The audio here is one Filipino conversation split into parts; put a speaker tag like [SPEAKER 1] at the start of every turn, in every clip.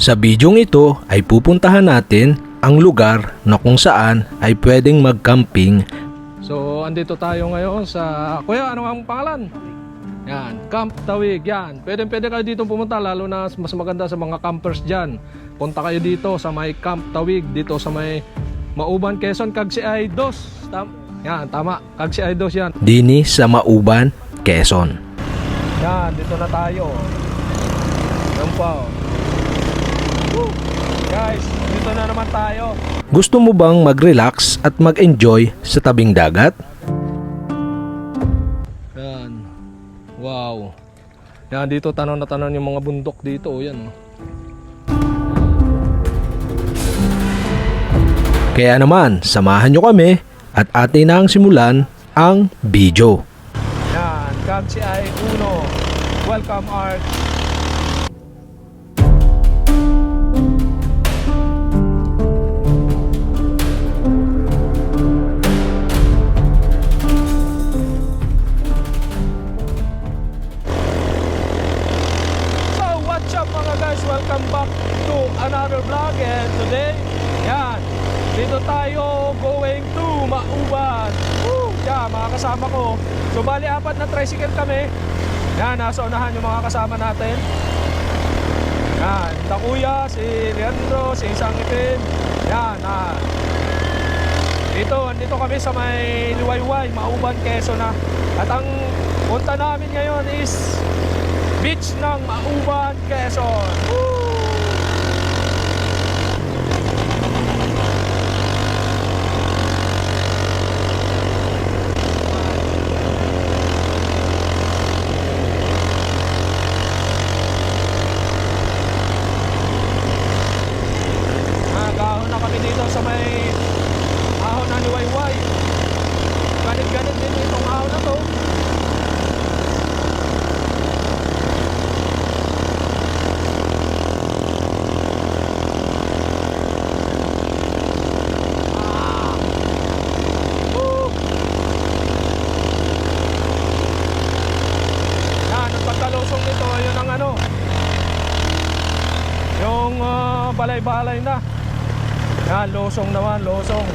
[SPEAKER 1] Sa bidyong ito ay pupuntahan natin ang lugar na kung saan ay pwedeng mag-camping. So andito tayo ngayon sa, kuya, ano ang pangalan? Yan, Camp Tawig yan. Pwede kayo dito pumunta, lalo na mas maganda sa mga campers dyan. Punta kayo dito sa may Camp Tawig, dito sa may Mauban, Quezon, Cagsiay 2. Yan, tama, Cagsiay 2 yan. Dini sa Mauban, Quezon. Yan, dito na tayo. Yan pa. Guys, dito na naman tayo. Gusto mo bang mag-relax at mag-enjoy sa tabing dagat? Yan. Wow. Yan, dito tanaw na tanaw yung mga bundok dito. Yan. Kaya naman, samahan nyo kami at atin na ang simulan ang video. Yan, Cagsiay 1. Welcome Art. Welcome back to another vlog, and today, yan, dito tayo going to Mauban. Yan, mga kasama ko. So bali 4 na tricycle kami. Yan, nasa unahan yung mga kasama natin. Yan, si Kuya, si Leandro, si Sangipin. Yan, dito kami sa may Liwayway, Mauban, Quezon na. At ang punta namin ngayon is beach ng Mauban, Quezon. Nagahon na kami dito sa may ahon ng Liwayway. Ganit-ganit din itong ahon na to. Balay-balay na. Yan, losong naman, losong.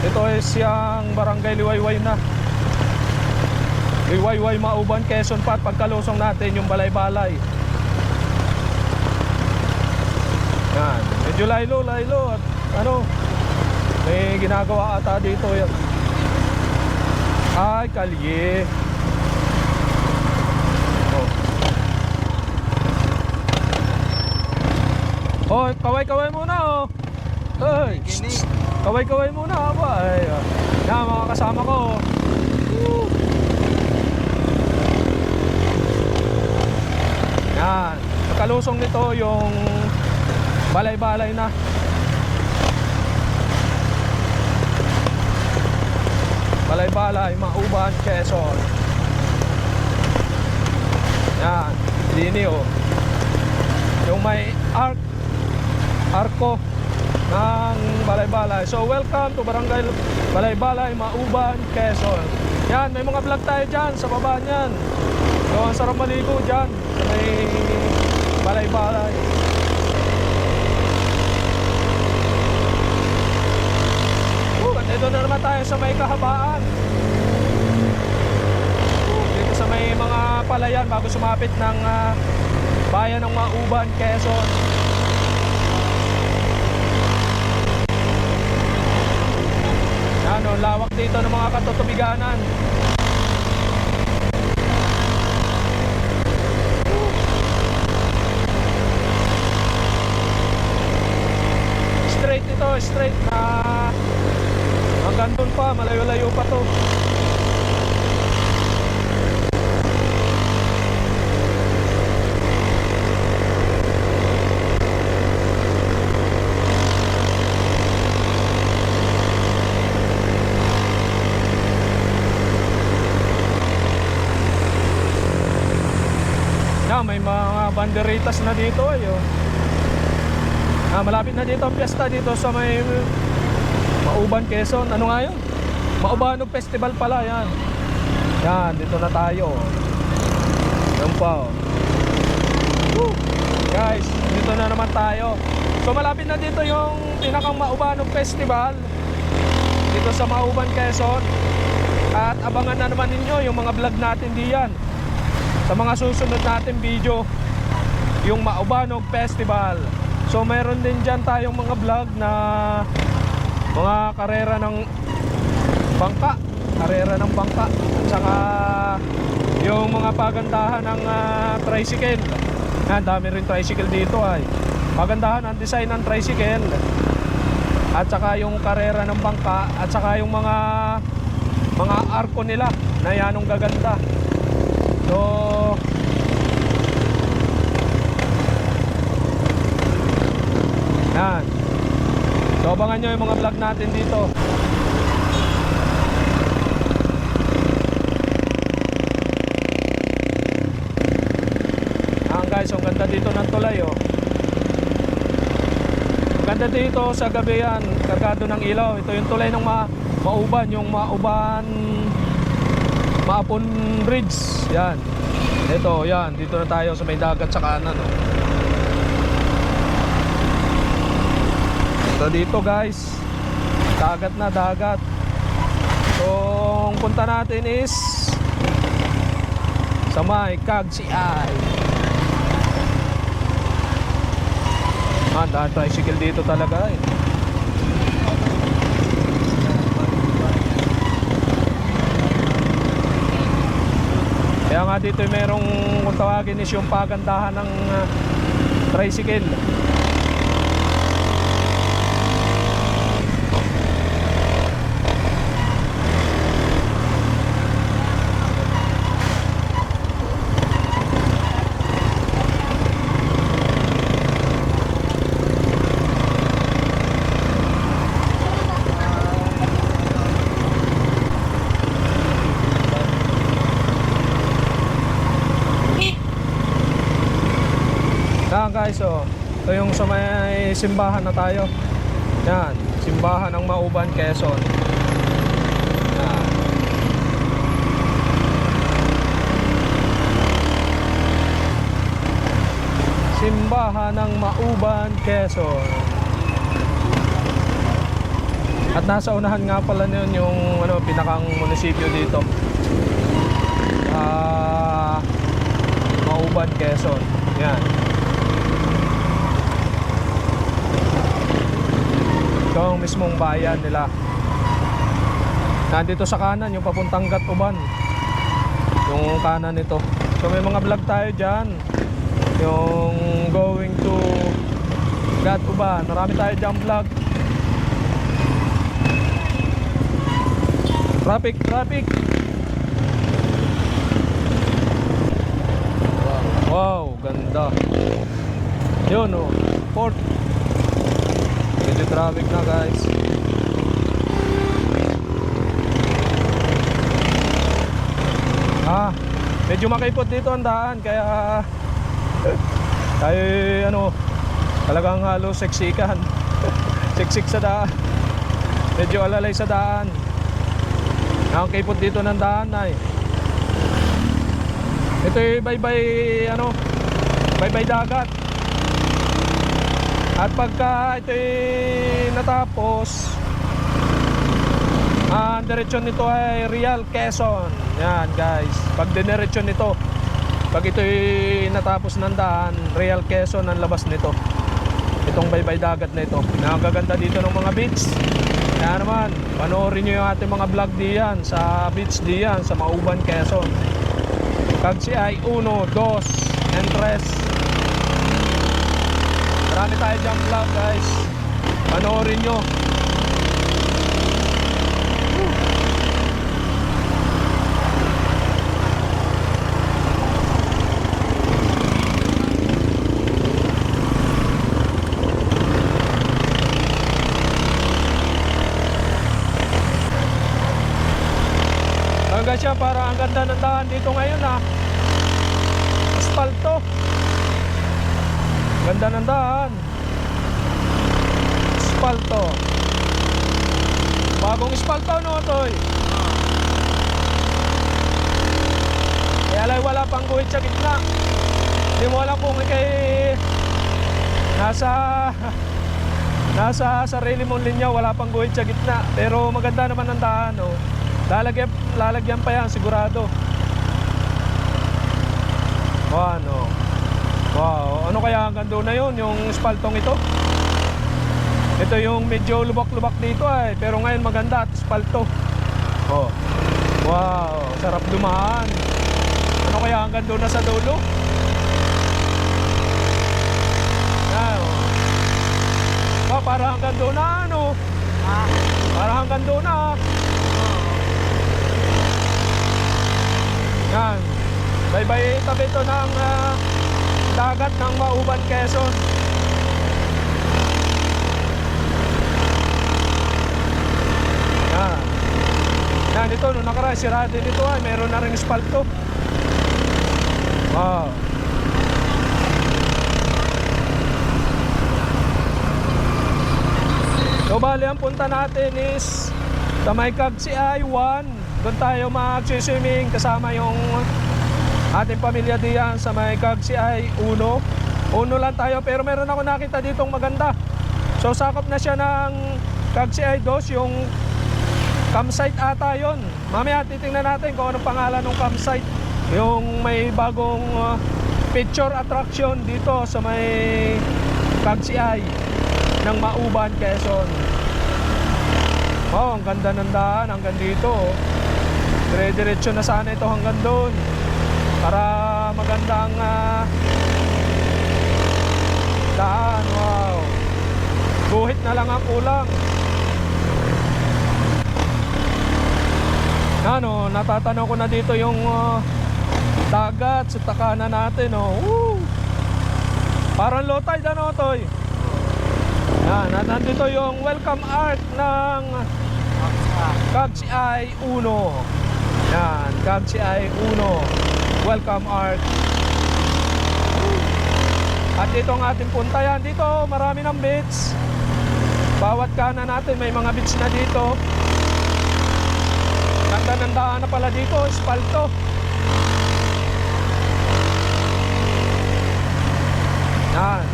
[SPEAKER 1] Ito is yung barangay Liwayway na. Liwayway, Mauban, Quezon pa. At pagkalosong natin yung balay-balay. Yan, medyo laylo at ano, may ginagawa ata dito yan. Ay, kalye. Oh, kaway-kaway muna oh. Hey, kaway-kaway muna ba? Ay, yan mga kasama ko. Yan, pagkalusong nito yung balay-balay na. Balay-balay, Mauban, Quezon. Yan, dini oh. Yung may arko ng balay-balay. So welcome to barangay Balay-balay, Mauban, Quezon. Yan, may mga vlog tayo dyan sa baba niyan. So ang sarap maligo dyan sa may balay-balay. At ito na naman tayo sa may kahabaan. Dito sa may mga palayan bago sumapit ng bayan ng Mauban, Quezon. Ano, lawak dito ng mga katutubiganan. Straight ito, straight na hanggang doon pa, malayo-layo pa to. May mga banderitas na dito ayo. Malapit na dito ang piyesta dito sa may Mauban, Quezon. Ano nga yun? Maubanog Festival pala yan. Yan, dito na tayo. Yan pa oh. Woo! Guys, dito na naman tayo. So malapit na dito yung pinakang Maubanog Festival dito sa Mauban, Quezon. At abangan na naman ninyo yung mga vlog natin diyan sa mga susunod natin video, yung Maubanog Festival. So meron din dyan tayong mga vlog na mga karera ng bangka, at saka yung mga pagandahan ng tricycle. Yan, dami rin tricycle dito ay. Pagandahan ang design ng tricycle, at saka yung karera ng bangka, at saka yung mga arko nila na yanong gaganda. So yan, so abangan nyo yung mga vlog natin dito. Yan guys, ang ganda dito ng tulay oh. Ganda dito sa gabi yan, kargado ng ilaw. Ito yung tulay ng Mauban, yung Maapon Bridge. Yan. Ito, yan. Dito na tayo sa may dagat sa kanan. Oh. So dito guys, dagat na dagat. So ang punta natin is sa may Cagsiay. Dahil tricycle dito talaga eh. Kaya nga dito merong, kung tawagin is yung pagandahan ng tricycle. Guys, oh, ito yung sa may simbahan na tayo. Yan, simbahan ng Mauban, Quezon. Yan. Simbahan ng Mauban, Quezon. At nasa unahan nga pala yun yung pinakang munisipyo dito, Mauban, Quezon. Yan. Ito ang mismong bayan nila. Nandito sa kanan yung papuntang Gatuban, yung kanan nito. So may mga vlog tayo dyan, yung going to Gatuban. Marami tayo dyan vlog. Traffic. Wow, ganda. Yun oh, port. Medyo traffic na guys. Medyo makipot dito ang daan, kaya tayo talagang halos seksikan. Siksik sa daan. Medyo alalay sa daan. Ang kipot dito ng daan ay. Ito yung baybay dagat. At pagka ito natapos, ang diretsyon nito ay Real Quezon. Yan guys, pag diniretsyon nito, pag ito natapos ng daan, Real Quezon ang labas nito. Itong baybay dagat na ito. Nakaganda dito ng mga beach. Kaya naman, panoorin nyo yung ating mga vlog diyan sa beach diyan sa Mauban, Quezon. Cagsiay 1, 2, and 3. Marami tayo dyan vlog guys. Panoorin nyo. Hanggang siya, para ang ganda ng daan dito ngayon ha. Asfalto. Ganda ng daan. Asfalto. Bagong asfalto no, Toy? Kaya lang wala pang guhit sa gitna. Hindi mo alam kung kay nasa sarili mong linya, wala pang guhit sa gitna. Pero maganda naman ang daan, oh. Lalagyan pa yan sigurado. Ano? Wow, ano kaya hanggang doon na yun, yung espaltong ito? Ito yung medyo lubak-lubak dito ay, pero ngayon maganda at espalto. Oh. Wow, sarap dumaan. Ano kaya hanggang doon na sa dulo? Para hanggang doon na, ano? Para hanggang doon na. Yan. Bye-bye tabi ito ng dagat ng Mauban, Quezon. Yan. Yan, ito, nung nakaraan, sira din ito ay. Meron na rin espalto. Wow. So bali ang punta natin is sa may Cagsiay 1. Doon tayo mag-swimming kasama yung ating pamilya diyan sa may Cagsiay 1. Uno lang tayo, pero meron ako nakita ditong maganda. So sakop na siya ng Cagsiay 2, yung campsite ata yun. Mamaya titingnan natin kung anong pangalan ng campsite. Yung may bagong picture attraction dito sa may Cagsiay ng Mauban, Quezon. Wow, ang ganda ng daan hanggang dito. Dire-diretso na sana ito hanggang doon para magandang daan. Wow, guhit na lang ang kulang. Ano, natatanaw ko na dito yung dagat sa takanan natin, oh. Woo! Parang low tide, ano, Toy? Yan, nandito yung welcome art ng Cagsiay 1. Yan, Cagsiay 1 welcome art. At dito ang ating punta. Yan, dito marami ng beach. Bawat kanan natin may mga beach na dito. Ganda ng daan na pala dito, espalto. Yan.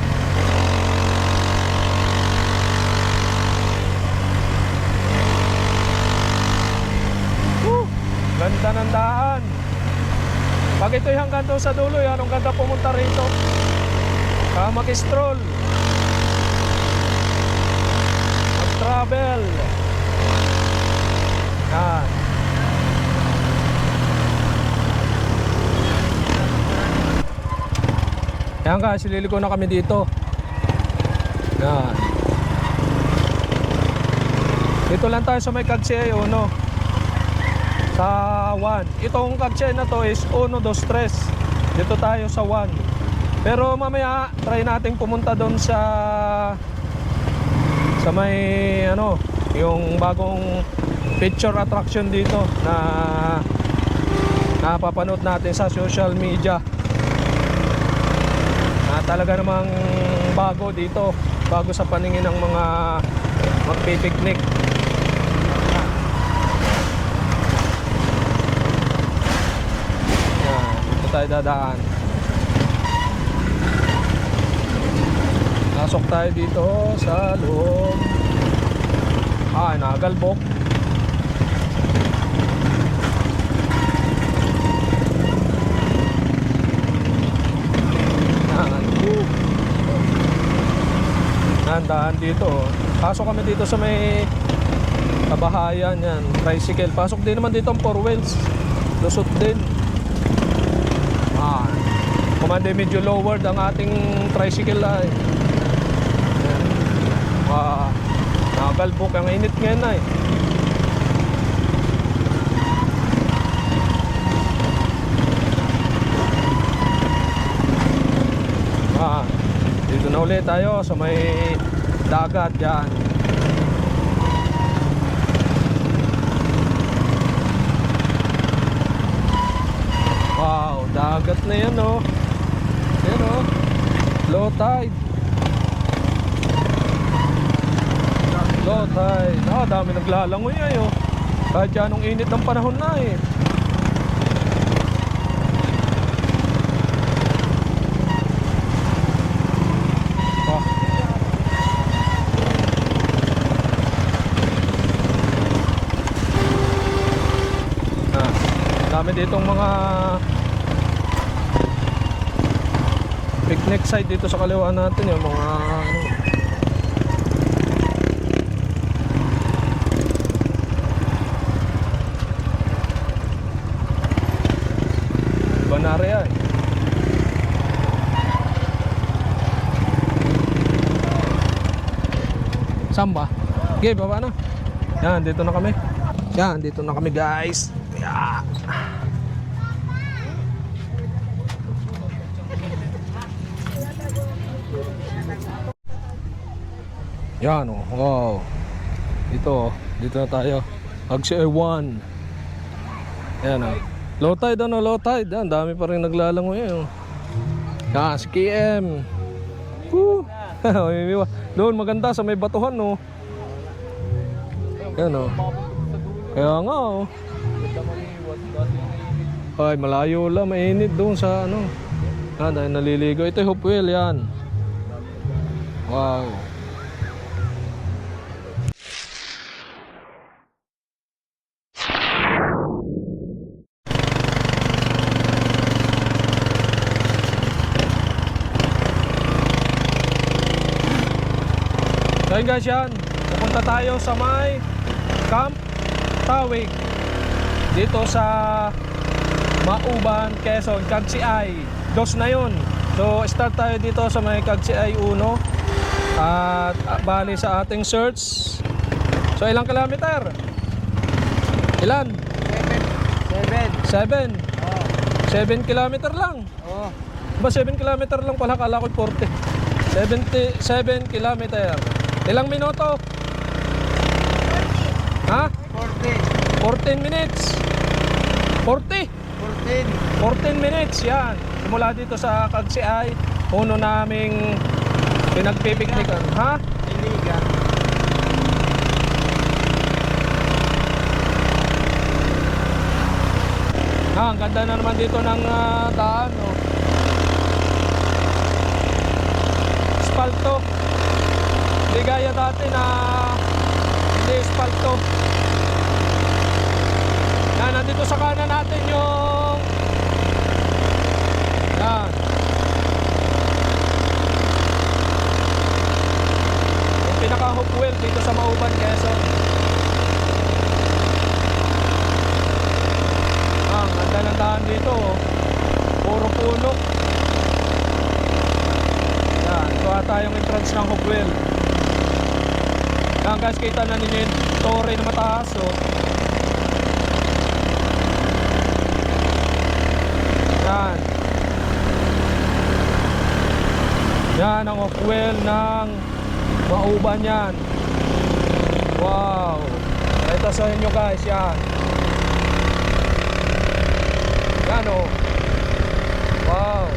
[SPEAKER 1] Ganda ng daan. Pag ito'y hanggang doon sa dulo, yan, ang ganda pumunta rito. Mag-stroll, mag-travel. Yan. Yan guys, liliko na kami dito. Yan. Dito lang tayo sa may Cagsiay 1. Sa 1. Itong Cagsiay na to is 1, 2, 3. Dito tayo sa 1. Pero mamaya try nating pumunta doon sa may ano, yung bagong picture attraction dito na napapanood natin sa social media. Talaga namang bago dito, bago sa paningin ng mga magpipiknik. Tayo dadaan. Pasok tayo dito sa loob. Nagalbok. Daan dito. Pasok kami dito sa may kabahayan yan, tricycle. Pasok din naman dito ang 4 wheels. Lusot din. Kumande medyo lowered ang ating tricycle ay. Nakagalbok, ang init ngayon ay. Dito na ulit tayo sa may dagat yan. Wow, dagat na yan, oh. Yan, oh. Low tide. Low tide. Dami naglalangoy ay, oh. Kahit yan ang init ng panahon na eh. Dami ditong mga picnic site dito sa kaliwa natin, yung mga ano. Banarya eh. Saan ba? Okay, baba na. Yan, dito na kami. Yan, dito na kami guys. Yeah. Yan oh, wow. Dito na tayo. Agsi 1. Yan oh. Low tide ano, low tide. Yan, dami pa rin naglalangoy eh. Oh. Yan, si KM. Woo! Doon maganda sa may batuhan no. Yan oh. Kaya nga oh. Ay, malayo lang, mainit doon sa ano. Ah, dahil naliligo. Ito yung Hopewell yan. Wow. So yun guys, yan. Pupunta tayo sa may Camp Tawig dito sa Mauban, Quezon, Cagsiay. Dos na yun. So start tayo dito sa may Cagsiay 1. At bali sa ating search. So ilang kilometer? Ilan? 7. 7 kilometer lang. Ba 7 kilometer lang pala, kala ko 40. 77 kilometer. Ilang minuto? Ha? 14 minutes. 40? 14 minutes, yan. Simula dito sa Cagsiay, uno naming pinagpipiknikan. Ha? Iliga. Ang ganda na naman dito ng daan, oh. Espalto. Hindi gaya dati na hindi espalto. Yan, nandito sa kanan natin yung yan, yung pinaka-Hopewell dito sa Mauban, Quezon. Ang ganda ng daan dito, oh. Puro puno. Yan, ito ata yung entrance ng Hopewell. Yan guys, kita na ninyo yung tore na mataas, oh. Yan. Yan ang Hopewell ng Mauban yan. Wow. Ito sa inyo guys, yan. Yan oh. Wow.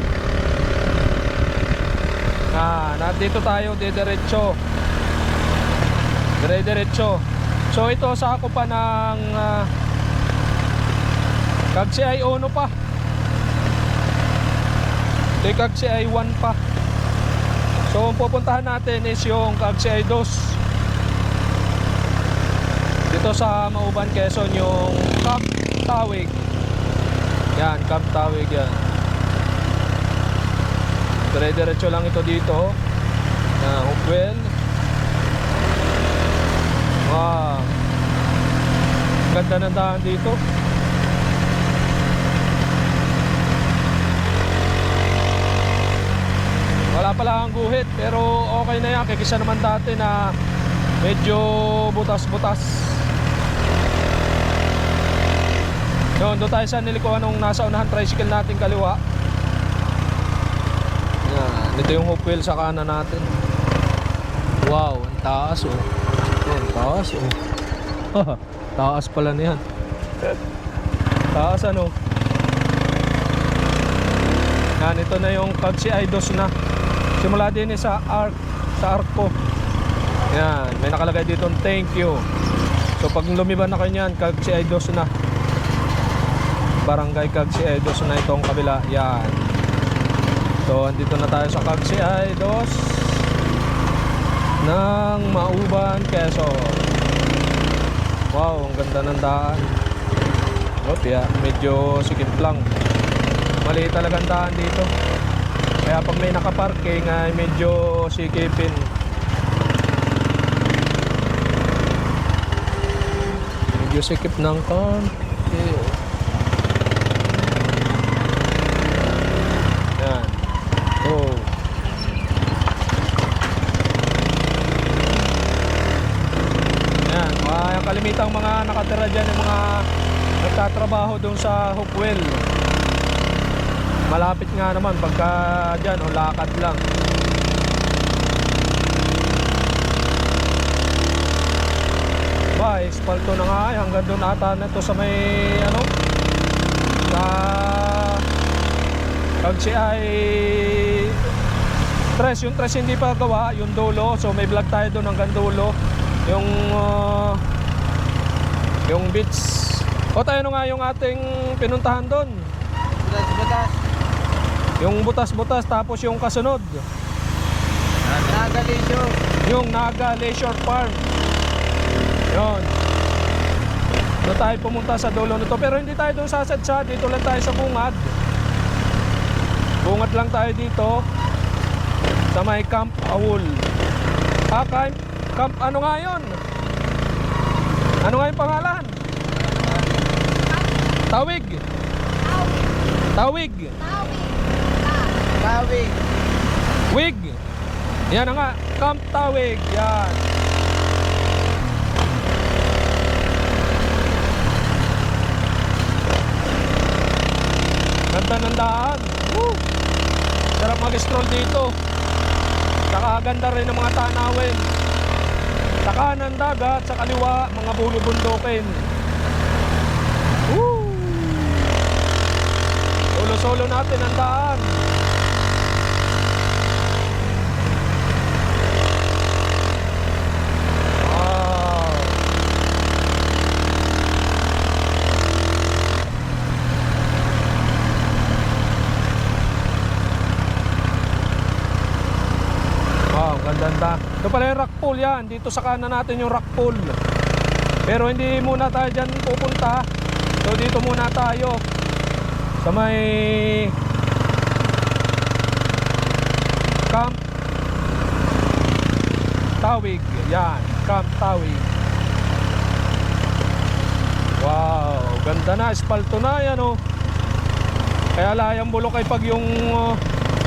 [SPEAKER 1] Nandito tayo, diretso. Dire-diretso. So ito sa ako pa ng Cagsiay 1 pa. Cagsiay 1 pa. So ang pupuntahan natin is yung Cagsiay 2. Dito sa Mauban, Quezon, yung Camp Tawig. Yan, Camp Tawig yan. Dire-diretso lang ito dito. Hopewell. Wow. Ganda ng daan dito. Wala pala ang guhit, pero okay na yan. Kaysa naman dati na medyo butas-butas. Doon tayo sa nilikuhan nung nasa unahan tricycle natin kaliwa. Yan, ito yung Hopewell sa kanan natin. Wow, ang taas oh. Ang taas oh. Taas pala niyan. Taas ano. Yan, ito na yung Cagsiay 2 na. Simula din sa Arco. Yan, may nakalagay dito thank you. So pag lumiban na kayo niyan, Cagsiay 2 na. Barangay Cagsiay 2 na itong kabila. Yan. So andito na tayo sa Cagsiay 2 ng Mauban, Quezon. Wow, ang ganda ng daan. Kaya medyo sikip lang. Mali talagang daan dito. Kaya pag may nakaparking ay medyo sikipin. Medyo sikip ng konti. Yan. Oh. Yan. Yung kalimitang mga nakatira dyan, yung mga nagtatrabaho doon sa Hookwell. Malapit nga naman pagka dyan o lakad lang. Ba, espalto na nga ay hanggang doon ata na to sa may ano sa pag siya ay tres, yung tres hindi pa gawa, yung dulo. So may vlog tayo doon hanggang dulo. Yung beach. O tayo nga yung ating pinuntahan doon.
[SPEAKER 2] Butas.
[SPEAKER 1] Yung butas-butas tapos yung kasunod.
[SPEAKER 2] Naga Leisure.
[SPEAKER 1] Yung Naga Leisure Park. Yun. Doon tayo pumunta sa dulo nito. Pero hindi tayo doon sasadsa. Dito lang tayo sa bungad. Bungad lang tayo dito. Sa may Camp Awol. Camp ano nga yun? Ano nga yung pangalan? Tawig. Tawig.
[SPEAKER 2] Tawig.
[SPEAKER 1] Wig. Yan na nga. Camp Tawig. Yan. Ganda ng daan. Woo! Sarap mag-stroll dito. Saka ganda rin ng mga tanawin. Sa kanan dagat, sa kaliwa mga bulubundukin. Woo! Solo-solo natin ang daan. Wow! Wow, ganda. Ito pala yung rock pool yan. Dito sa kanan natin yung rock pool. Pero hindi muna tayo dyan pupunta. So dito muna tayo. Sa may Camp Tawig. Yan, Camp Tawig. Wow, ganda na. Espalto na yan oh. Kaya layang bulok ay pag yung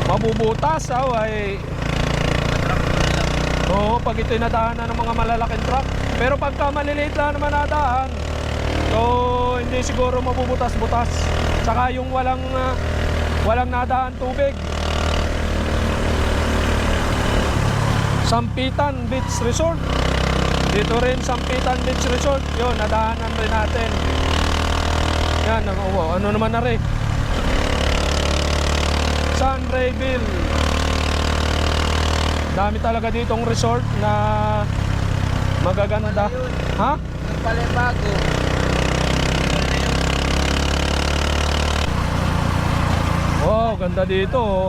[SPEAKER 1] mabubutas ay oo, pag ito'y nadaanan ng mga malalaking truck. Pero pagka maliliit lang naman nadaan, so hindi siguro mabubutas-butas. Saka yung walang nadaan tubig. Sampitan Beach Resort. Dito rin Sampitan Beach Resort. Yun, nadaanan rin natin. Yan, ano naman na rin. Sunrayville. Dami talaga ditong resort na magaganda. Ha?
[SPEAKER 2] Yung pala bago.
[SPEAKER 1] Wow, ganda dito oh.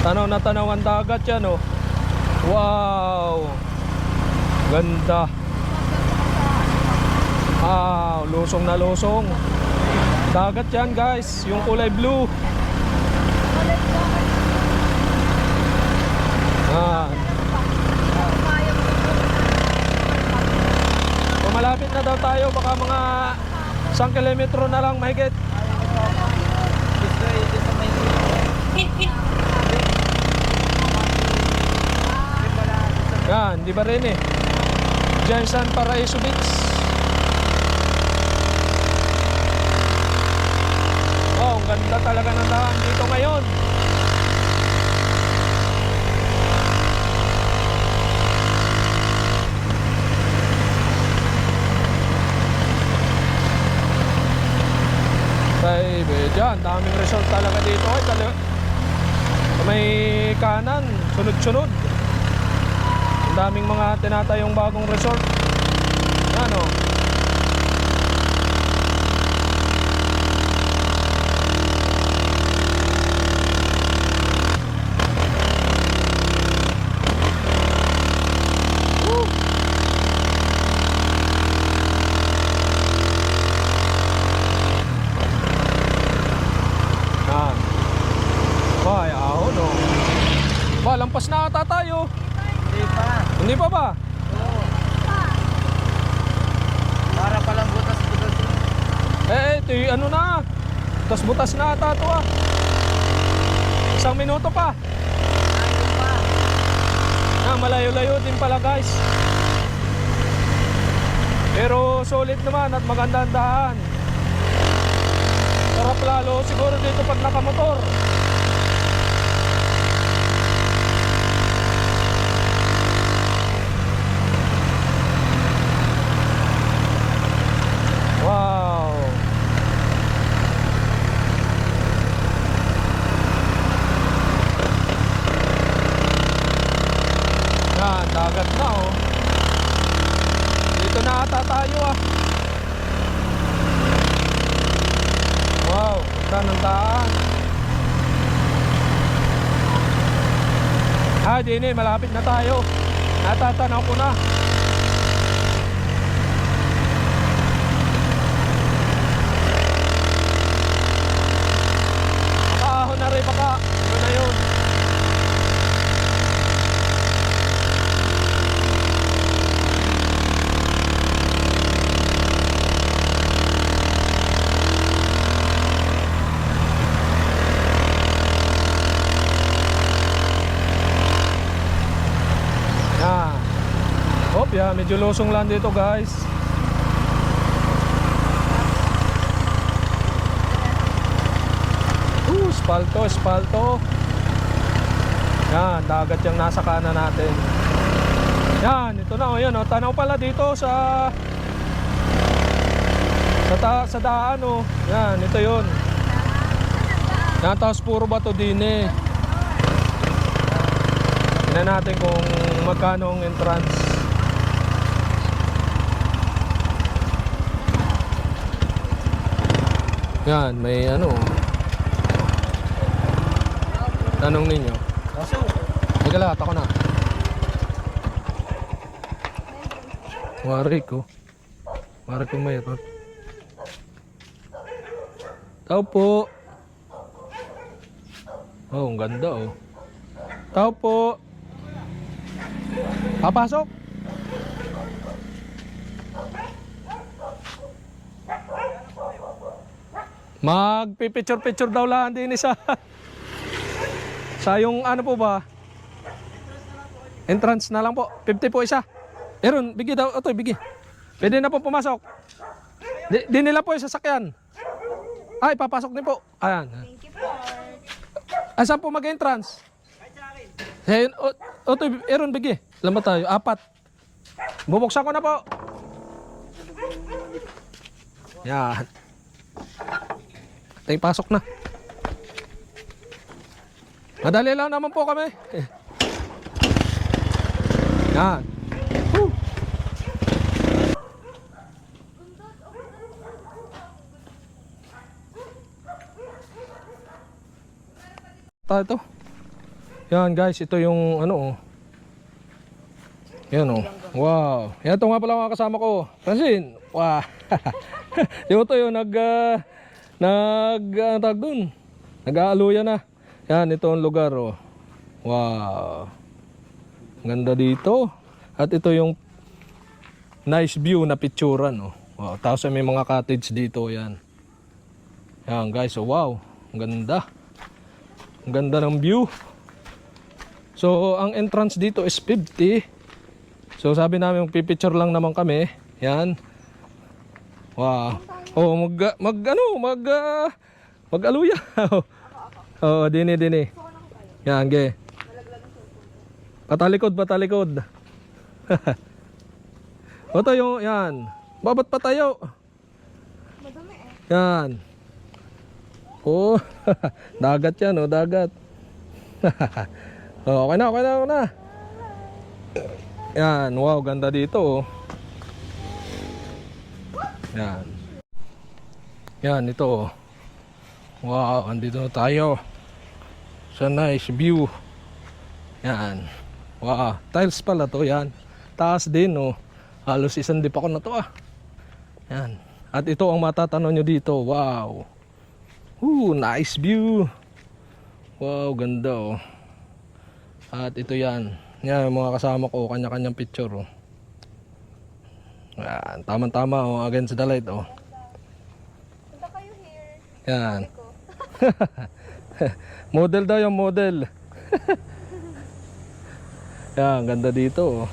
[SPEAKER 1] Tanaw na tanaw ang dagat yan oh. Wow. Ganda. Lusong na lusong. Dagat yan guys, yung kulay blue. Malapit na daw tayo, baka mga 1 kilometro na lang mahigit. Yan, di ba rin eh. Jensen Paraiso Beach. Oh, ang ganda talaga ng daan dito ngayon. Baby, dyan, daming resort talaga dito. Ay, may kanan, sunod-sunod. Ang daming mga tinatayong bagong resort. Yan o. Woo! Ay, ahon oh. Ba, lampas na ata tayo.
[SPEAKER 2] Hindi pa.
[SPEAKER 1] Hindi pa ba?
[SPEAKER 2] Oo. Para palang butas-butas yun.
[SPEAKER 1] Ito yung ano na. Tas butas na ata ito ah. 1 minuto pa.
[SPEAKER 2] Ayun pa.
[SPEAKER 1] Malayo-layo din pala guys. Pero solid naman at maganda ang daan. Sarap lalo siguro dito pag nakamotor. Wow. Yan, dagat na oh. Dito na ata tayo ah. Wow, ganda ng daan. Dini, malapit na tayo. Natatanaw ko na. Makaahon na rin baka. Yun na yun. Yeah, medyo losong lang dito guys. Espalto, espalto. Yan, dagat yung nasa kanan natin. Yan, ito na oh, yan oh. Tanaw pala dito sa daan oh. Yan, ito yun. Yan, tapos puro bato din eh. Tingnan natin kung magkano ang entrance. Yan, may ano. Tanong ninyo. Teka lahat, ako na. Wari ko. Wari ko mayroon. Tao po. Oh, ang ganda oh. Tao po. Papasok. Magpipicture-picture daw lang din sa yung ano po ba? Entrance na lang po. 50 po isa. Eron, bigi daw. Ito, bigi. Pwede na po pumasok. Di nila po yung sasakyan. Ay, papasok din po. Ayan.
[SPEAKER 3] Thank you po.
[SPEAKER 1] Saan po mag-entrance? Ito, Eron, bigi. Lambat tayo. 4. Bubuksan ko na po. Yan. Tayo pasok na. Madali lang naman po kami. Yan. Woo. Ito. Yan guys, ito yung ano oh. Yan oh. Wow. Yan ito nga pala mga kasama ko. Francine. Wow. Yung ito yung tag dun. Nag-aaluya na. Yan, ito ang lugar oh. Wow. Ganda dito. At ito yung nice view na picturean oh. Wow. Tapos may mga cottage dito yan. Yan guys, oh wow. Ang ganda. Ang ganda ng view. So, ang entrance dito is 50. So, sabi namin pipicture lang naman kami. Yan. Wow. Oh, mag-aluya. Oh, dini. Yan, ge. Patalikod. Ito yung, yan. Babat pa tayo.
[SPEAKER 3] Madumi eh.
[SPEAKER 1] Yan. Oh, dagat yan, oh, dagat. Oh, okay na. Yan, wow, ganda dito, oh. Yan. Yan, ito, oh. Wow, andito na tayo sa nice view. Yan. Wow, tiles pala to, yan. Taas din, oh. Halos isang dip ako na to, ah. Yan. At ito ang matatanaw nyo dito. Wow. Nice view. Wow, ganda oh. At ito yan. Yan, mga kasama ko, kanya-kanyang picture oh. Yan, tama-tama oh, against the light oh.
[SPEAKER 3] Punta kayo here.
[SPEAKER 1] Yan.
[SPEAKER 3] Ko.
[SPEAKER 1] Model daw yung model. Yan, ganda dito oh.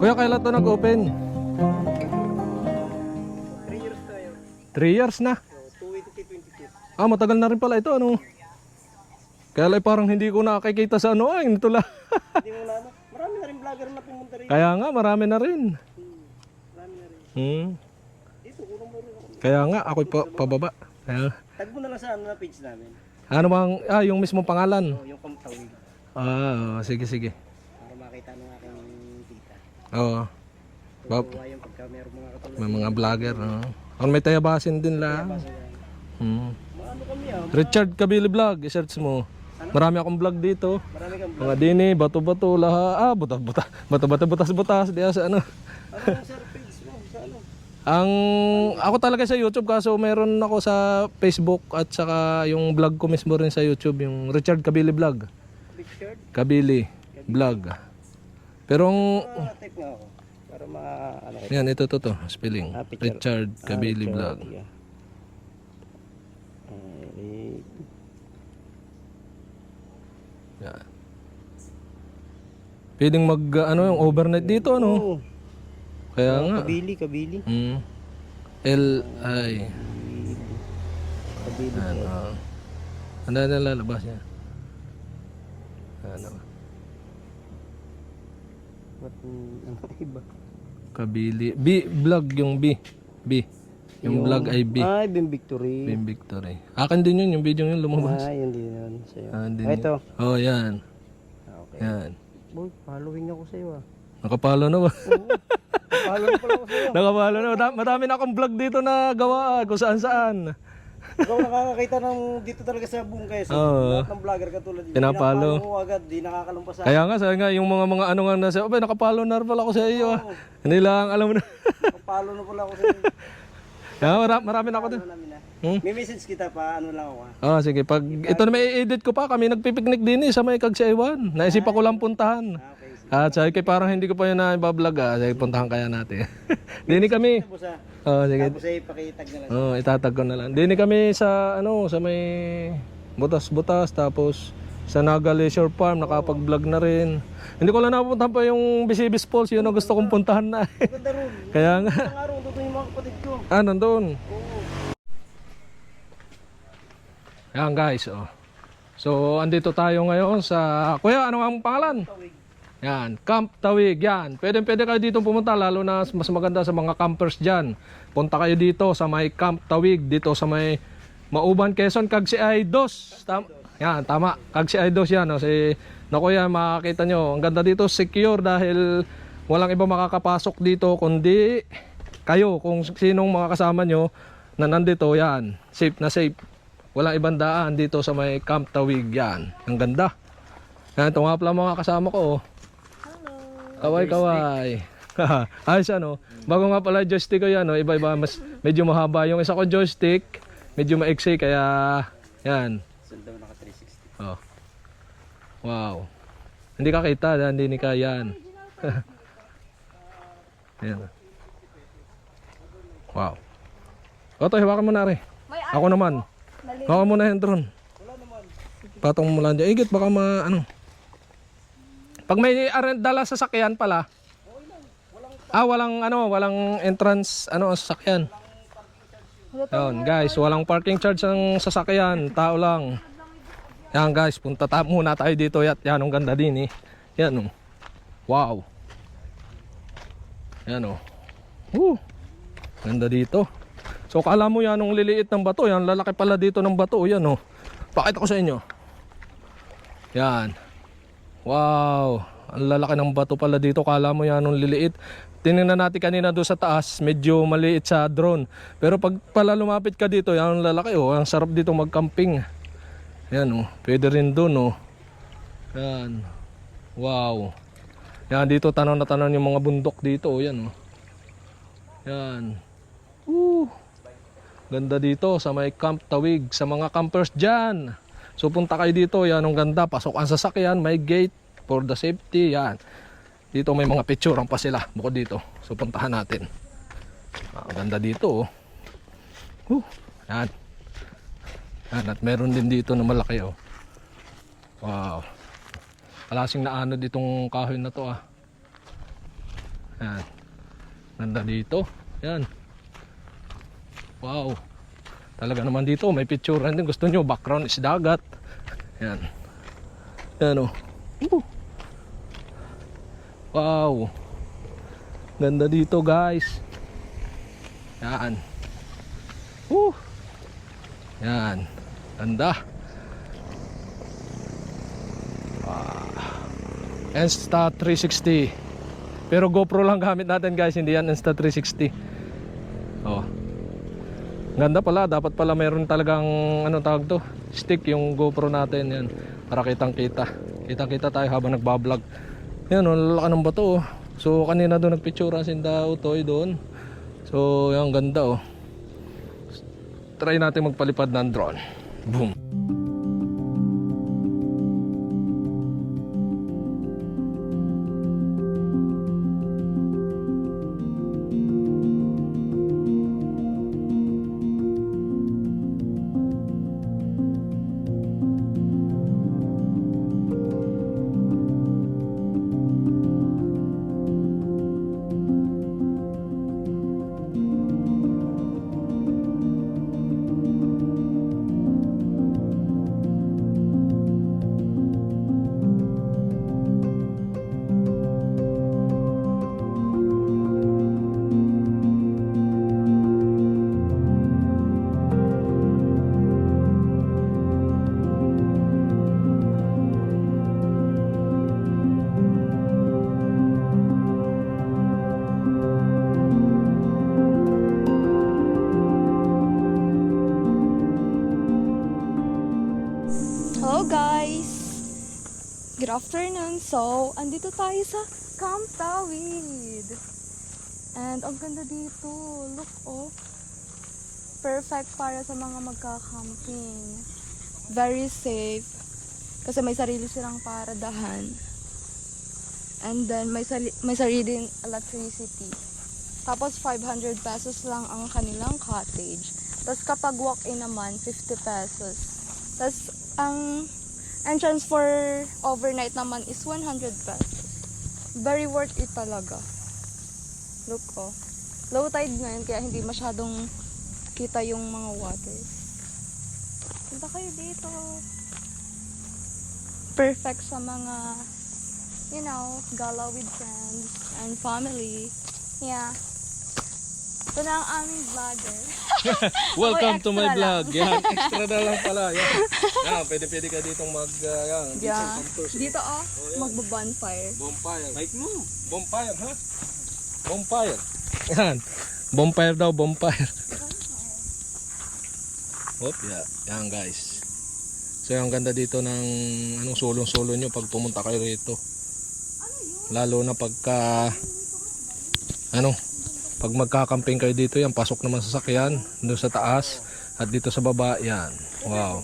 [SPEAKER 1] Kuya, kailan to nag-open?
[SPEAKER 2] 3 years tayo.
[SPEAKER 1] 3 years na.
[SPEAKER 2] 2022.
[SPEAKER 1] Ah, matagal na rin pala ito, ano? Kaya lang parang hindi ko nakikita sa ano, ay, ito lang.
[SPEAKER 2] Hindi mo na ano. Marami na rin vlogger na pumunta rin.
[SPEAKER 1] Kaya nga, marami na rin.
[SPEAKER 2] Marami na rin. Dito, urong mo rin ako.
[SPEAKER 1] Kaya nga, ako'y pababa. Kaya,
[SPEAKER 2] Tag mo na lang sa ano na page namin.
[SPEAKER 1] ano bang, yung mismong pangalan?
[SPEAKER 2] Yung Kamtawig.
[SPEAKER 1] Ah, sige, sige.
[SPEAKER 2] Para makita ng aking tita.
[SPEAKER 1] Oo. Bob,
[SPEAKER 2] Tuwa yung pagka meron mga katulad.
[SPEAKER 1] may mga vlogger, no? May tayabasin din lang.
[SPEAKER 2] Basta yan.
[SPEAKER 1] Hmm.
[SPEAKER 2] Mga ano kami ah.
[SPEAKER 1] Richard Kabili Vlog, i-search mo. Marami akong vlog dito.
[SPEAKER 2] Marami kang vlog.
[SPEAKER 1] Mga dini, bato-bato, laha, butas-butas, di sa ano.
[SPEAKER 2] Ano yung sir page mo? Sa ano?
[SPEAKER 1] Ako talaga sa YouTube, kaso meron ako sa Facebook at saka yung vlog ko mismo rin sa YouTube, yung Richard Kabili Vlog.
[SPEAKER 2] Richard?
[SPEAKER 1] Kabili Vlog. Pero
[SPEAKER 2] Type nga ako. Para ano kayo.
[SPEAKER 1] yan, ito to, spelling.
[SPEAKER 2] Picture.
[SPEAKER 1] Richard Kabili Vlog.
[SPEAKER 2] Yeah.
[SPEAKER 1] Yan. Pwedeng mag yung overnight dito, ano?
[SPEAKER 2] Oo.
[SPEAKER 1] Kaya nga.
[SPEAKER 2] Kabili.
[SPEAKER 1] L-I.
[SPEAKER 2] Kabili.
[SPEAKER 1] Ano? Ano na lalabas niya? Ano?
[SPEAKER 2] Ano iba?
[SPEAKER 1] Kabili. B, vlog yung B. B. Yung vlog ay B.
[SPEAKER 2] Ay, Bim Victory.
[SPEAKER 1] Bim Victory. Akin din yun, yung video yun lumabas.
[SPEAKER 2] Ay, hindi yun sa'yo.
[SPEAKER 1] Din
[SPEAKER 2] Ito.
[SPEAKER 1] yun. Oh, yan.
[SPEAKER 2] Okay.
[SPEAKER 1] Yan.
[SPEAKER 2] Boy, following ako sa'yo ah.
[SPEAKER 1] Nakapalo na ba?
[SPEAKER 2] Following pala ako sa'yo.
[SPEAKER 1] Nakapalo na. Madami na akong vlog dito na gawa kung saan saan.
[SPEAKER 2] Ikaw nakakakita ng dito talaga sa buong Quezon.
[SPEAKER 1] Oo.
[SPEAKER 2] Lahat ng vlogger katulad yun.
[SPEAKER 1] Pinapalo.
[SPEAKER 2] Mo agad, di nakakalumpas sa
[SPEAKER 1] Kaya nga, sabi nga, yung mga ano nga nasa, abay, nakapalo na rin pala ako sa iyo. Ah. Hindi lang, alam mo na.
[SPEAKER 2] Follow na pala ako sa'yo.
[SPEAKER 1] Kaya marami na ako doon.
[SPEAKER 2] Ano namin ah.
[SPEAKER 1] Hmm?
[SPEAKER 2] May message kita pa, ano lang ako ah.
[SPEAKER 1] Ah, sige. Pag ito na may edit ko pa, kami nagpipiknik din sa may Kagsaiwan. Naisipan ko lang puntahan.
[SPEAKER 2] Okay, sige.
[SPEAKER 1] At sabi kay parang hindi ko pa yun na ibablog Sige, puntahan kaya natin. Dini kami.
[SPEAKER 2] Tapos ah,
[SPEAKER 1] Oh, sige.
[SPEAKER 2] tapos ay pakitag na lang.
[SPEAKER 1] Oh, itatag ko na lang. Dini kami sa sa may butas-butas tapos sa Naga Leisure Farm nakapag-vlog na rin. Hindi ko lang napuntahan pa yung Bisibis Falls, yun ang gusto kong puntahan na.
[SPEAKER 2] Ganda ron.
[SPEAKER 1] Kaya nga.
[SPEAKER 2] Isang araw, doon yung mga kapatid ko.
[SPEAKER 1] Nandun.
[SPEAKER 2] Oo.
[SPEAKER 1] Yan guys, oh. So, andito tayo ngayon sa... Kuya, ano ang pangalan?
[SPEAKER 2] Tawig.
[SPEAKER 1] Yan, Camp Tawig, yan. Pwede kayo dito pumunta, lalo na mas maganda sa mga campers dyan. Punta kayo dito sa may Camp Tawig, dito sa may Mauban, Quezon, Kagsay Dos. Yan, tama. Kagsay Dos yan. Kuya, makakita nyo. Ang ganda dito, secure dahil walang iba makakapasok dito kundi kayo. Kung sinong mga kasama nyo na nandito, yan. Safe na safe. Walang ibang daan dito sa may Camp Tawig, yan. Ang ganda. Yan, ito nga pala mga kasama ko, oh. Kaway. Ayos ano. Bago nga pala joystick ko yan, no? Iba-iba, medyo mahaba. Yung isa ko joystick, medyo maiksi, kaya Yan.
[SPEAKER 2] Sundaw naka 360.
[SPEAKER 1] Oh. Wow. Hindi ka kita, hindi ni Kayan. Yan. Wow. Oto, hiwakan mo na rin.
[SPEAKER 3] May
[SPEAKER 1] Ako naman.
[SPEAKER 3] Dali.
[SPEAKER 1] Hawakan mo na yung drone. Patong mo lang dyan. Igit, baka ano. Pag may dala sa sasakyan pala. Walang entrance, sasakyan. Yan, guys, walang parking charge ang sasakyan. Tao lang. Yan, guys, punta muna tayo dito. Yan, ang ganda din eh. Yan, oh. Wow. Yan, oh. Ganda dito. So, kala mo yan, ang liliit ng bato. Yan, lalaki pala dito ng bato. Yan, oh. Pakita ko sa inyo. Yan. Wow. Ang lalaki ng bato pala dito. Kala mo yan, ang liliit. Tinignan natin kanina doon sa taas, medyo maliit sa drone. Pero pag pala lumapit ka dito, yan ang lalaki, oh. Ang sarap dito mag-camping. Yan, oh. Pwede rin doon, oh. Yan. Wow. Yan, dito tanaw na tanaw yung mga bundok dito, oh. Yan, oh. Yan. Ganda dito sa may Camp Tawig, sa mga campers dyan. So punta kayo dito, yan ang ganda. Pasok ang sasakyan, may gate for the safety, yan. Dito may mga picturean pa sila bukod dito. So puntahan natin. Ang ganda dito, oh. Yan. Yan, at meron din dito na malaki, oh. Wow. Kalasing na ano ditong kahoy na to, ah. Yan. Ganda dito. Yan. Wow. Talaga naman dito may picture din. Gusto nyo background is dagat. Yan. Yan, oh. Wow. Ganda dito, guys. Yan. Yan. Ganda. Insta360. Pero GoPro lang gamit natin, guys. Hindi yan Insta360. Oh. Ganda pala, dapat pala meron talagang tawag to, stick yung GoPro natin yan para kitang-kita. Kitang-kita tayo habang nagba-vlog. Yan, lalaki ng bato, oh. So kanina doon nagpicture si Utoy doon. So yan, ganda, oh. Try natin magpalipad ng drone. Boom.
[SPEAKER 3] Hello guys! Good afternoon. So, andito tayo sa Camp Tawid. And ang ganda dito. Look, oh. Perfect para sa mga magka-camping. Very safe. Kasi may sarili silang paradahan. And then may sarili din electricity. Tapos 500 pesos lang ang kanilang cottage. Tapos kapag walk-in naman, 50 pesos. Tapos ang entrance for overnight naman is 100 pesos. Very worth it talaga. Look, oh. Low tide ngayon kaya hindi masyadong kita yung mga waters. Punta kayo dito. Perfect sa mga, gala with friends and family. Yeah. Ito na ang aming vlogger.
[SPEAKER 1] Welcome to my
[SPEAKER 3] extra
[SPEAKER 1] vlog. Yan, extra na lang pala. Yan. Yan, pwede ka ditong
[SPEAKER 3] Yeah. Dito, oh, magbo-bonfire.
[SPEAKER 1] Bonfire. Like mo. Bonfire, ha? Bonfire. Yan. Bonfire daw, bonfire. Hop, yeah. Yan, guys. So, ang ganda dito ng sulong-sulo nyo pag pumunta kayo rito. Lalo na pagka pag magkakamping kayo dito, yan, pasok naman sa sasakyan doon sa taas at dito sa baba, yan. Wow.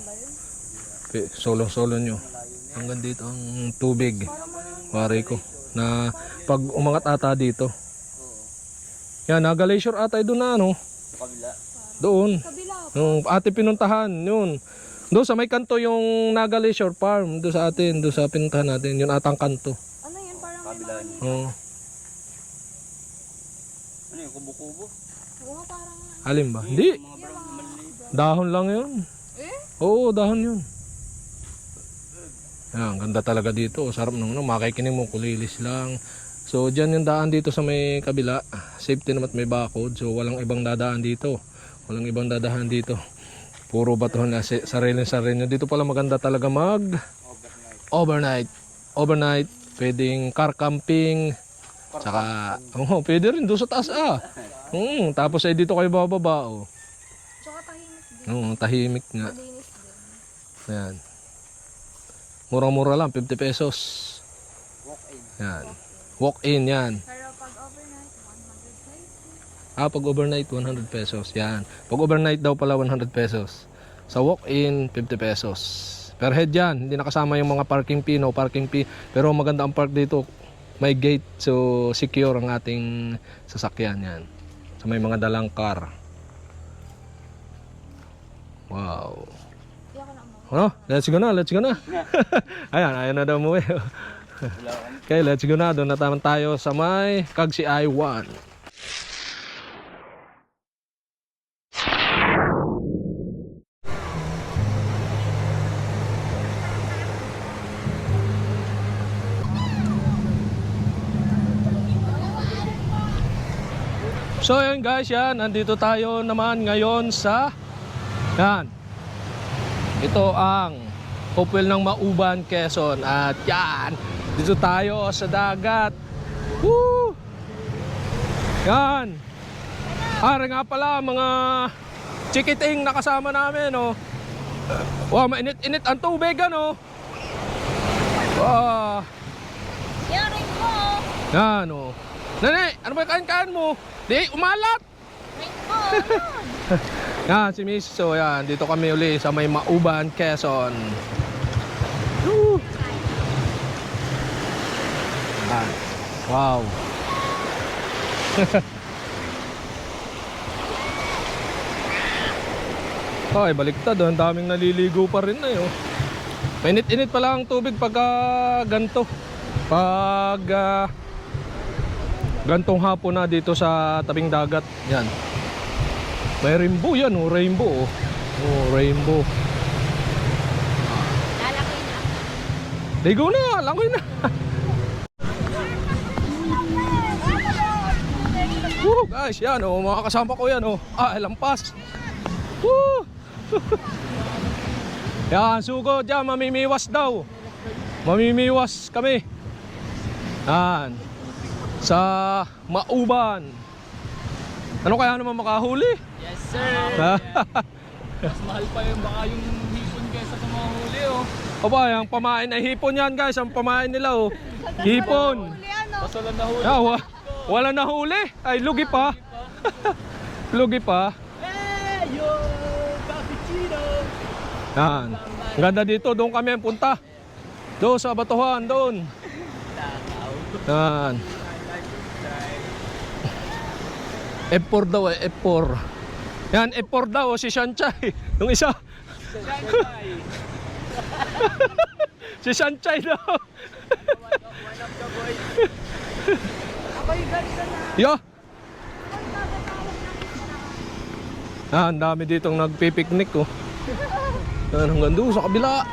[SPEAKER 1] Solo nyo. Hanggang dito ang tubig. Wari ko. Na pag umangat ata dito. Yan, Naga-Glacier ata doon na ano.
[SPEAKER 2] Kabila.
[SPEAKER 1] Doon.
[SPEAKER 3] Kabila.
[SPEAKER 1] Yung ate pinuntahan, yun. Doon sa may kanto yung Naga-Glacier Farm. Doon sa atin, doon sa pinuntahan natin. Yun atang kanto.
[SPEAKER 3] Ano yun? Parang may
[SPEAKER 2] Kabila.
[SPEAKER 3] mga...
[SPEAKER 1] Oo.
[SPEAKER 2] Ano yung kubo-kubo?
[SPEAKER 3] Oo, parang...
[SPEAKER 1] Alin ba? Hindi.
[SPEAKER 2] Mga brown maliliit.
[SPEAKER 1] Dahon lang yun.
[SPEAKER 3] Eh?
[SPEAKER 1] Oo, dahon yun. Yan, ganda talaga dito. Sarap nung makikinig mo, kulilis lang. So, dyan yung daan dito sa may kabila. Safety naman at may bakod. So, walang ibang dadaan dito. Walang ibang dadahan dito. Puro batuhan na sarili-sarili. Dito pala maganda talaga overnight. Pwedeng car camping. Tsaka, pwede rin doon sa taas tapos ay dito kayo bababa.
[SPEAKER 3] Tsaka tahimik din.
[SPEAKER 1] Tahimik nga.
[SPEAKER 3] Malinis din.
[SPEAKER 1] Yan. Murang-mura lang, 50 pesos.
[SPEAKER 2] Walk-in.
[SPEAKER 1] Yan. Walk-in yan.
[SPEAKER 3] Pero pag overnight, 120.
[SPEAKER 1] Pag overnight, 100 pesos. Yan. Pag overnight daw pala, 100 pesos. Sa walk-in, 50 pesos. Per head yan. Hindi nakasama yung mga parking fee, no parking fee. Pero maganda ang park dito. May gate. So, secure ang ating sasakyan yan. So, may mga dalang car. Wow.
[SPEAKER 3] Hindi ako na umuwi.
[SPEAKER 1] Let's go na. Ayan na daw umuwi. Okay, let's go na. Doon na tayo sa may Kagsi I-1. So yun guys, nandito tayo naman ngayon sa ito ang Hopewell ng Mauban, Quezon. At yan, dito tayo sa dagat. Woo! Yan. Nga pala mga chikiting na kasama namin, Wow, mainit-init ang tubig, Wow.
[SPEAKER 3] Yari mo!
[SPEAKER 1] Yan, Nanay, ano ba yung kain-kain mo? Di, umalat! Yan, si Miss. So, yan, dito kami uli sa may Mauban, Quezon. Woo! Yan. Wow. Ay, baliktad. Ang daming naliligo pa rin na yun. Mainit-init pala ang tubig pagka ganto. Pag gantong hapon na dito sa tabing dagat. Yan. May rainbow yan, rainbow. Rainbow.
[SPEAKER 3] Lalaki na.
[SPEAKER 1] Ligo na, langoy na. Woo, guys, yan mga kasama ko yan lampas. Woo! Yan, sugo dyan, mamimiwas daw. Mamimiwas kami. Yan. Sa Mauban. Ano kaya naman makahuli?
[SPEAKER 2] Yes, sir. Mas mahal pa baka yung hipon kaysa sa mga huli,
[SPEAKER 1] Aba, yung pamain ay hipon yan guys. Ang pamain nila hipon.
[SPEAKER 2] Pasalan na huli.
[SPEAKER 1] Wala na huli. Ay, lugi pa. Lugi pa.
[SPEAKER 2] Hey, yo, cappuccino.
[SPEAKER 1] Yan. Ang ganda dito. Doon kami ang punta. Doon sa batuhan. Doon. Yan. F4 daw F4. Yan, F4 daw si Shanchay. Yung isa. Si Shanchay daw.
[SPEAKER 2] One of the boys.
[SPEAKER 3] Ako yung ganito na.
[SPEAKER 1] Yo. Ang dami ditong nagpipiknik Yan, hanggang doon sa kabila.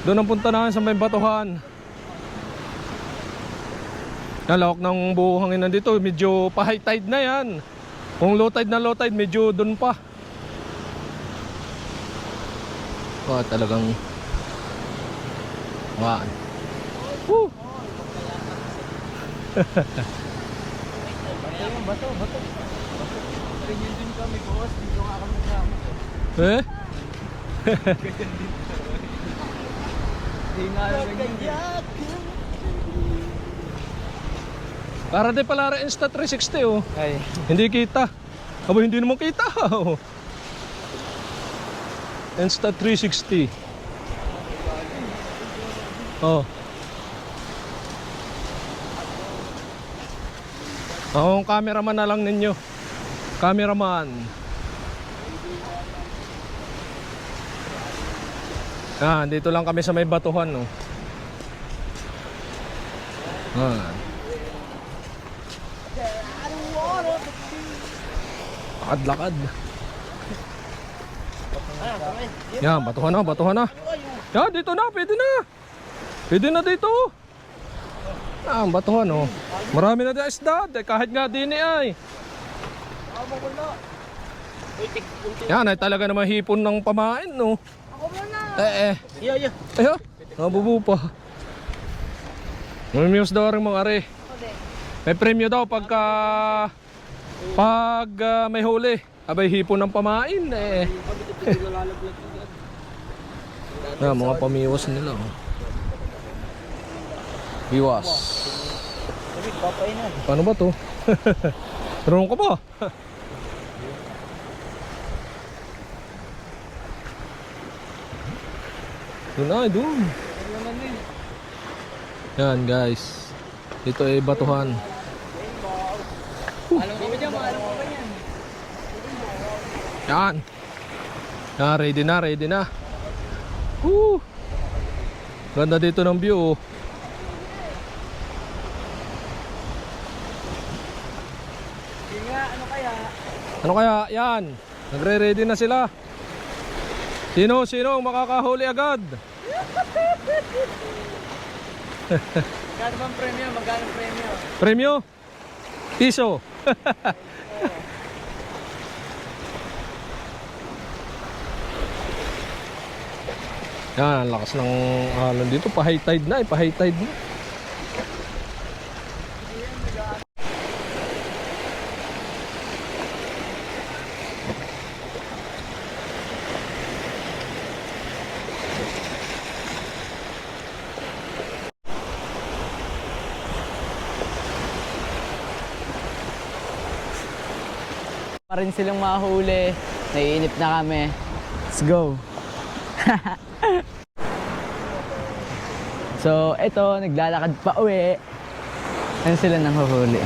[SPEAKER 1] Doon ang punta namin sa may batuhan. Nalawak ng buhangin nandito. Medyo pa high tide na yan. Kung low tide na low tide, medyo doon pa. Talagang Wow. Woo!
[SPEAKER 2] Bato. Ganyan din kami, boss. Dito nga kami nagsama. Hindi nga ganyan.
[SPEAKER 1] Para di pala rin Insta360
[SPEAKER 2] Ay.
[SPEAKER 1] Hindi kita. Aba, hindi naman kita Insta360. Oh. Ang cameraman na lang ninyo. Cameraman. Dito lang kami sa may batuhan, no. Lakad-lakad. Yan, batuhan na, batuhan na. Yan, dito na, pwede na. Pwede na dito. Batuhan, oh. Marami na dito isda, kahit nga din ay. Yan, ay talaga naman hipon ng pamain, no. Ayo, nabubu pa. May muse daw rin mga are. May premyo daw pagka may huli. Abay hipon ng pamain eh. Mga pamiwas nila. Biwas. Paano ba to? Tarong ka ba? Doon ay, doon. Yan guys. Ito ay batuhan.
[SPEAKER 2] Alam ko ba dyan? Alam ko ba yan?
[SPEAKER 1] Yan. Yan, ready na, ready na. Ganda dito ng view.
[SPEAKER 2] Ano kaya?
[SPEAKER 1] Ano kaya? Yan. Nagre-ready na sila. Sino ang makakahuli agad?
[SPEAKER 2] Magkano bang premyo? Magkano premyo?
[SPEAKER 1] Premyo? Piso. Yan, ang lakas ng alon dito. Pa-high tide na, pa-high tide na.
[SPEAKER 2] Pa rin silang mahuli. Naiinip na kami. Let's go. So, eto, naglalakad pa uwi. Ano sila nang huhuli?